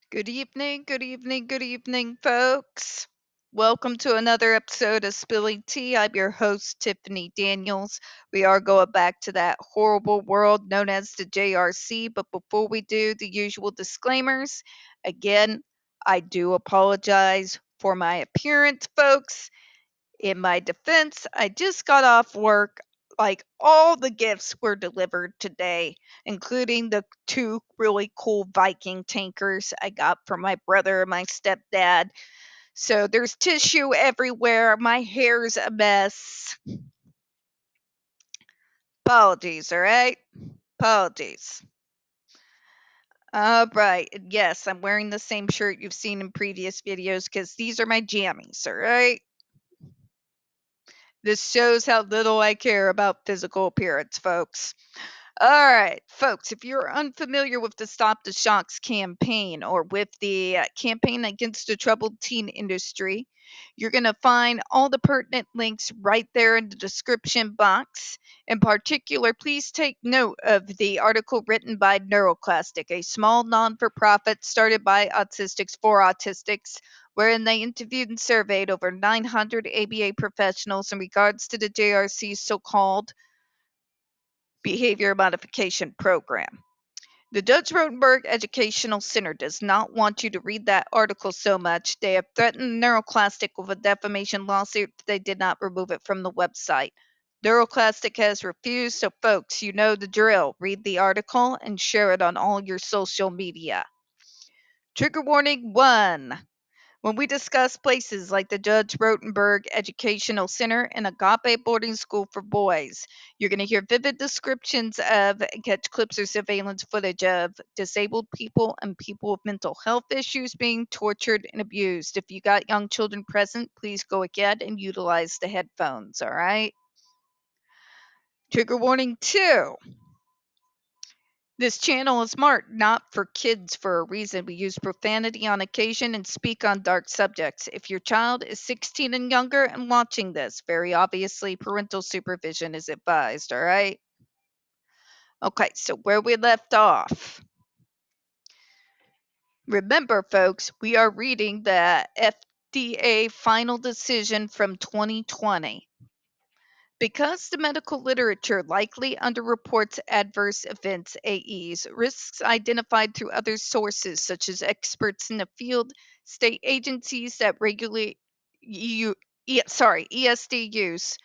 Good evening, good evening, good evening, folks. Welcome to another episode of Spilling Tea. I'm your host, Tiffany Daniels. We are going back to that horrible world known as the JRC, but before we do, the usual disclaimers. Again, I do apologize for my appearance, folks. In my defense, I just got off work. Like all the gifts were delivered today, including the two really cool Viking tankers I got from my brother and my stepdad. So there's tissue everywhere. My hair's a mess. Apologies, all right? Apologies. All right. Yes, I'm wearing the same shirt you've seen in previous videos because these are my jammies, all right? This shows how little I care about physical appearance, folks. All right, folks, if you're unfamiliar with the Stop the Shocks campaign or with the campaign against the troubled teen industry, you're going to find all the pertinent links right there in the description box. In particular, please take note of the article written by NeuroClastic, a small non for profit started by Autistics for Autistics, wherein they interviewed and surveyed over 900 ABA professionals in regards to the JRC's so called behavior modification program. The Judge Rotenberg Educational Center does not want you to read that article so much. They have threatened NeuroClastic with a defamation lawsuit if they did not remove it from the website. NeuroClastic has refused, so folks, you know the drill. Read the article and share it on all your social media. Trigger warning 1. When we discuss places like the Judge Rotenberg Educational Center and Agape Boarding School for Boys, you're going to hear vivid descriptions of, catch clips or surveillance footage of disabled people and people with mental health issues being tortured and abused. If you got young children present, please go ahead and utilize the headphones, all right? Trigger warning 2. This channel is marked not for kids for a reason. We use profanity on occasion and speak on dark subjects. If your child is 16 and younger and watching this, very obviously parental supervision is advised, all right? Okay, so where we left off. Remember, folks, we are reading the FDA Final Decision from 2020. Because the medical literature likely underreports adverse events AEs, risks identified through other sources such as experts in the field, state agencies that regulate ESD use,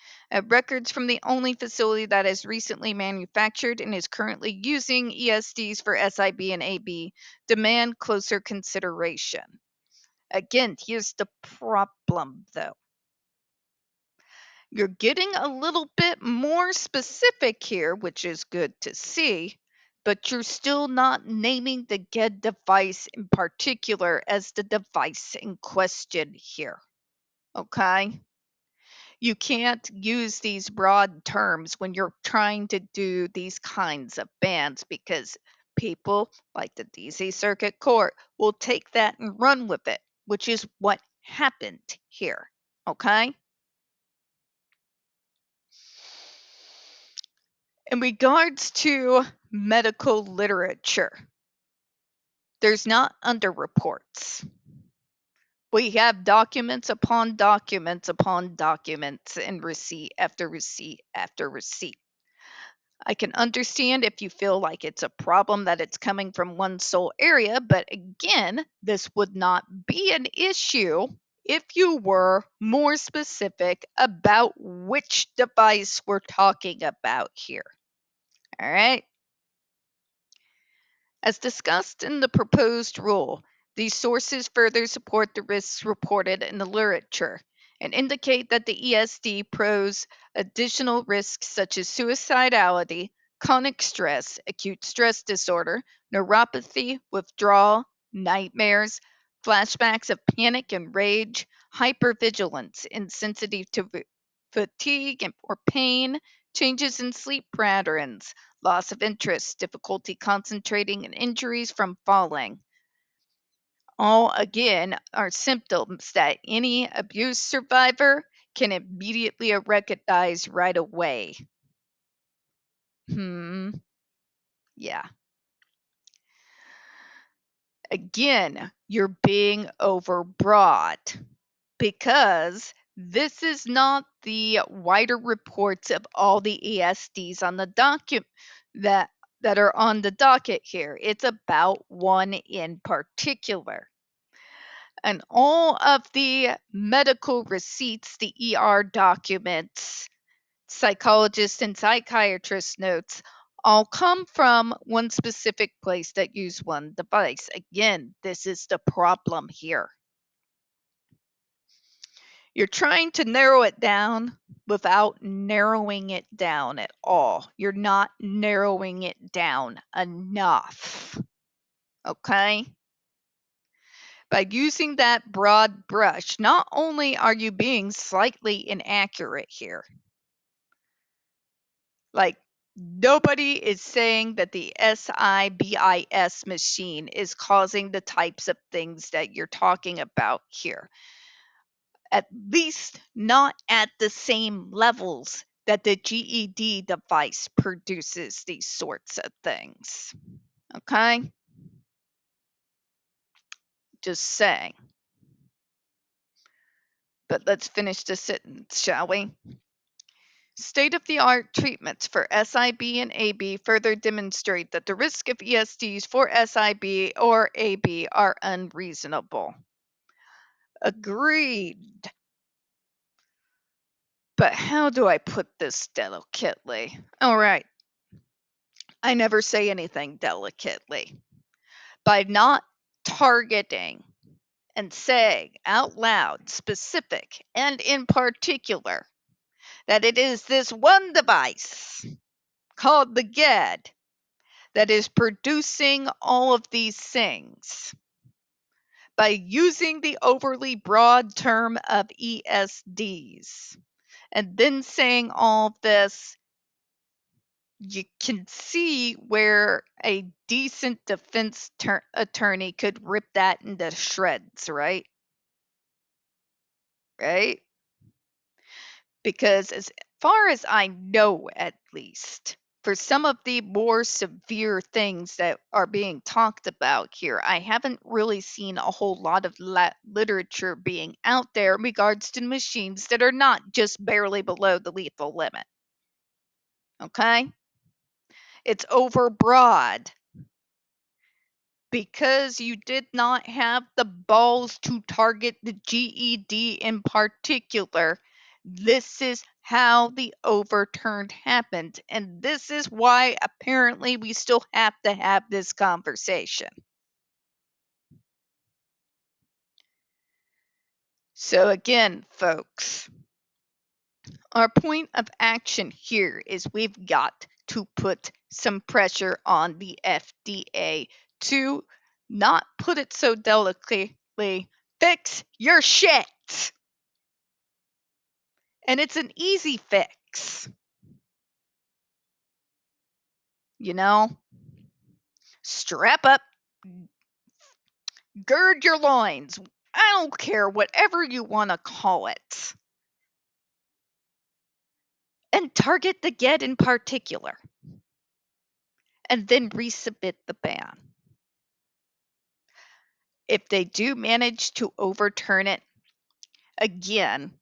records from the only facility that has recently manufactured and is currently using ESDs for SIB and AB, demand closer consideration. Again, here's the problem though. You're getting a little bit more specific here, which is good to see, but you're still not naming the GED device in particular as the device in question here. Okay? You can't use these broad terms when you're trying to do these kinds of bans because people like the DC Circuit Court will take that and run with it, which is what happened here. Okay? In regards to medical literature, there's not underreports. We have documents upon documents upon documents and receipt after receipt after receipt. I can understand if you feel like it's a problem that it's coming from one sole area, but again, this would not be an issue if you were more specific about which device we're talking about here. All right. As discussed in the proposed rule, these sources further support the risks reported in the literature and indicate that the ESD poses additional risks such as suicidality, chronic stress, acute stress disorder, neuropathy, withdrawal, nightmares, flashbacks of panic and rage, hypervigilance, insensitive to fatigue or pain, changes in sleep patterns, loss of interest, difficulty concentrating, and injuries from falling. All again are symptoms that any abuse survivor can immediately recognize right away. Yeah. Again, you're being overbroad because this is not the wider reports of all the ESDs on the document that are on the docket here. It's about one in particular. And all of the medical receipts, the ER documents, psychologist and psychiatrist notes all come from one specific place that use one device. Again, this is the problem here. You're trying to narrow it down without narrowing it down at all. You're not narrowing it down enough. Okay? By using that broad brush, not only are you being slightly inaccurate here, like nobody is saying that the SIBIS machine is causing the types of things that you're talking about here. At least not at the same levels that the GED device produces these sorts of things. Okay? Just saying. But let's finish the sentence, shall we? State-of-the-art treatments for SIB and AB further demonstrate that the risk of ESDs for SIB or AB are unreasonable. Agreed. But how do I put this delicately? All right. I never say anything delicately. By not targeting and saying out loud, specific, and in particular, that it is this one device called the GED that is producing all of these things. By using the overly broad term of ESDs and then saying all of this, you can see where a decent defense attorney could rip that into shreds, right? Right? Because as far as I know, at least, for some of the more severe things that are being talked about here, I haven't really seen a whole lot of literature being out there in regards to machines that are not just barely below the lethal limit. Okay? It's overbroad because you did not have the balls to target the GED in particular. This is how the overturn happened, and this is why apparently we still have to have this conversation. So again, folks, our point of action here is we've got to put some pressure on the FDA to not put it so delicately, fix your shit. And it's an easy fix. You know, strap up, gird your loins. I don't care, whatever you want to call it. And target the GED in particular. And then resubmit the ban. If they do manage to overturn it again,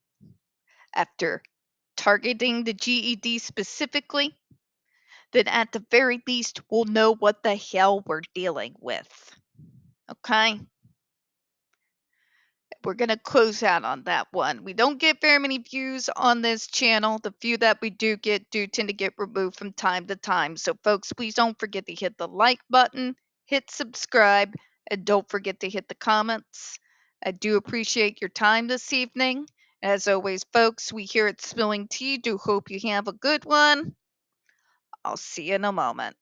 after targeting the GED specifically, then at the very least we'll know what the hell we're dealing with. Okay? We're going to close out on that one. We don't get very many views on this channel. The few that we do get do tend to get removed from time to time. So folks, please don't forget to hit the like button, hit subscribe, and don't forget to hit the comments. I do appreciate your time this evening. As always, folks, we here at Spilling Tea do hope you have a good one. I'll see you in a moment.